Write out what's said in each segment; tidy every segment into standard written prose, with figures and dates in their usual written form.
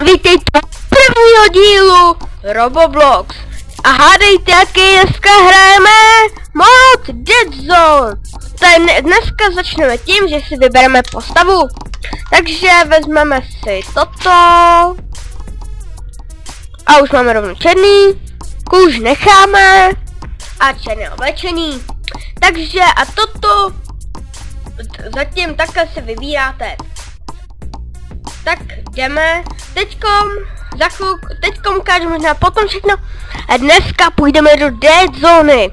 Vítejte u prvního dílu Roboblox. A hádejte, jaký dneska hrajeme mod Dead Zone. Dneska začneme tím, že si vybereme postavu. Takže vezmeme si toto. A už máme rovnou černý. Kůž necháme. A černé oblečení. Takže a toto zatím takhle si vybíráte. Tak jdeme. Teďkom ukážu možná potom všechno. A dneska půjdeme do Dead Zóny.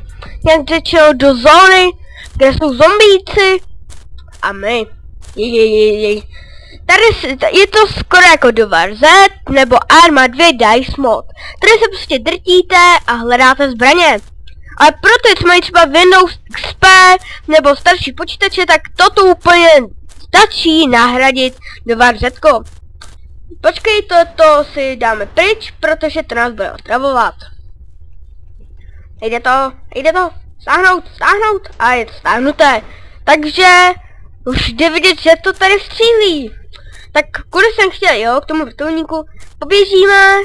Jak řečeno do zóny, kde jsou zombíci. A my. Tady je to skoro jako do Warz nebo Arma 2 Dice mod. Tady se prostě drtíte a hledáte zbraně. Ale pro ty, co mají třeba Windows XP nebo starší počítače, tak toto úplně stačí nahradit do Warz. Počkej, toto si dáme pryč, protože to nás bude otravovat. Jde to, stáhnout a je to stáhnuté. Takže už jde vidět, že to tady střílí. Tak kudy jsem chtěl, jo, k tomu vrtulníku, poběžíme.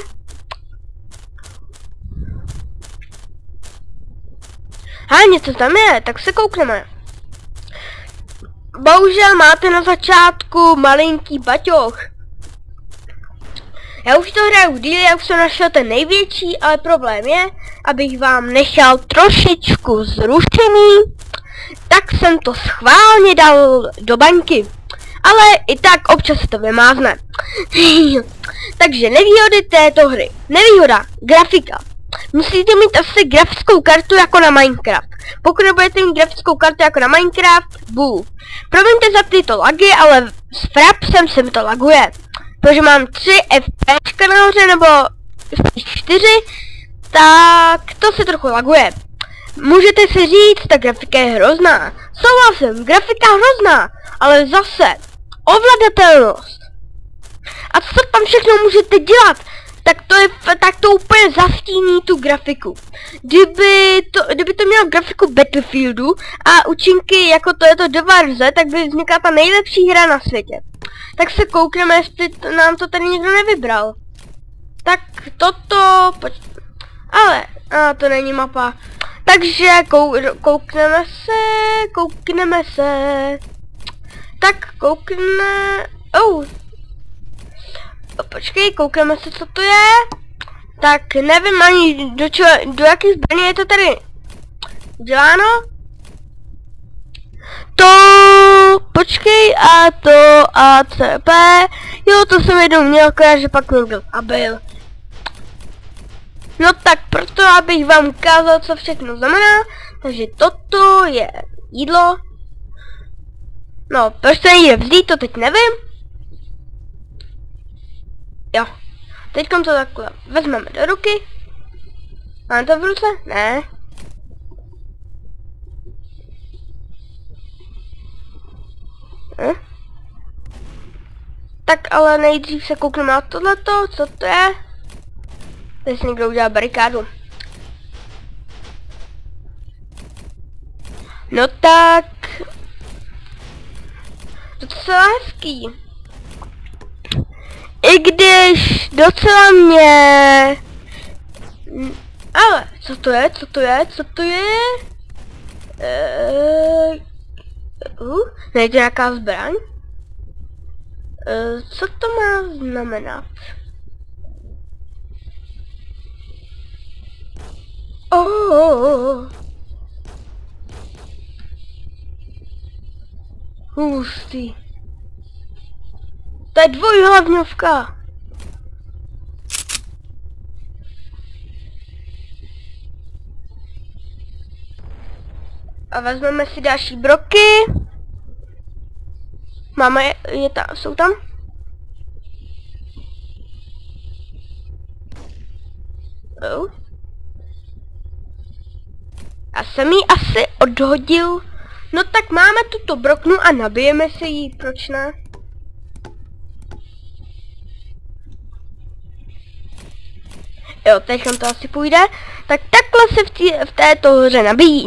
Něco tam je, tak se koukneme. Bohužel máte na začátku malinký baťoch. Já už to hraju díl, já už jsem našel ten největší, ale problém je, abych vám nechal trošičku zrušený, tak jsem to schválně dal do baňky. Ale i tak občas to vymázne. Takže nevýhody této hry. Nevýhoda, grafika. Musíte mít asi grafickou kartu jako na Minecraft. Pokud nebudete mít grafickou kartu jako na Minecraft, promiňte za tyto lagy, ale s Frapsem se mi to laguje. Protože mám 3 FPS nahoře, nebo 4, tak to se trochu laguje. Můžete si říct, ta grafika je hrozná. Souhlasím, grafika hrozná, ale zase ovladatelnost. A co tam všechno můžete dělat, tak to úplně zastíní tu grafiku. Kdyby to mělo grafiku Battlefieldu a účinky jako to je to do Warz, tak by vznikla ta nejlepší hra na světě. Tak se koukneme, jestli nám to tady někdo nevybral. Tak toto... Ale, to není mapa. Takže koukneme se. Tak koukneme... Počkej, koukneme se, co to je. Tak nevím ani do jakých zbraní je to tady uděláno. Počkej, a to ACP, jo, to jsem jednou měl, že pak někdo zabil. No tak proto, abych vám ukázal, co všechno znamená, takže toto je jídlo. No, proč to nejde vzít, to teď nevím. Jo, teďkom to takhle vezmeme do ruky. Máme to v ruce? Ne. Tak ale nejdřív se koukneme na tohleto, co to je. Tady si někdo udělá barikádu. No tak... Docela hezký. I když docela mě... Ale, co to je? Nejde nějaká zbraň? Co to má znamenat? Hustý. To je dvojhlavňovka. A vezmeme si další broky. Máme, jsou tam? Já jsem ji asi odhodil. No tak máme tuto broknu a nabijeme si ji, proč ne? Jo, teď to asi půjde. Tak takhle se v této hře nabíjí.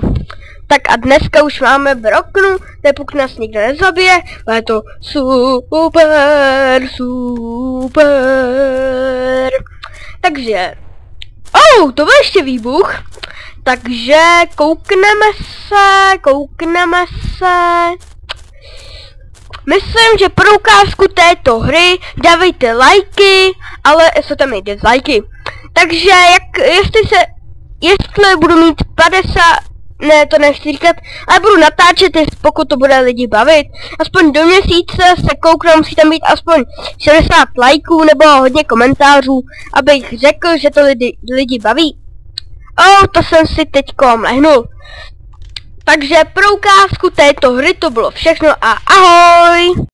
Tak a dneska už máme broknu, pokud nás nikdo nezabije, ale je to super, super. Takže, to byl ještě výbuch. Takže koukneme se. Myslím, že pro ukázku této hry dávejte lajky, ale jsou tam i dislajky. Takže jestli budu mít 50, ne, to nechci říkat, ale budu natáčet, pokud to bude lidi bavit. Aspoň do měsíce se kouknu, musí tam být aspoň 60 lajků nebo hodně komentářů, abych řekl, že to lidi baví. To jsem si teďkom lehnul. Takže pro ukázku této hry to bylo všechno a ahoj!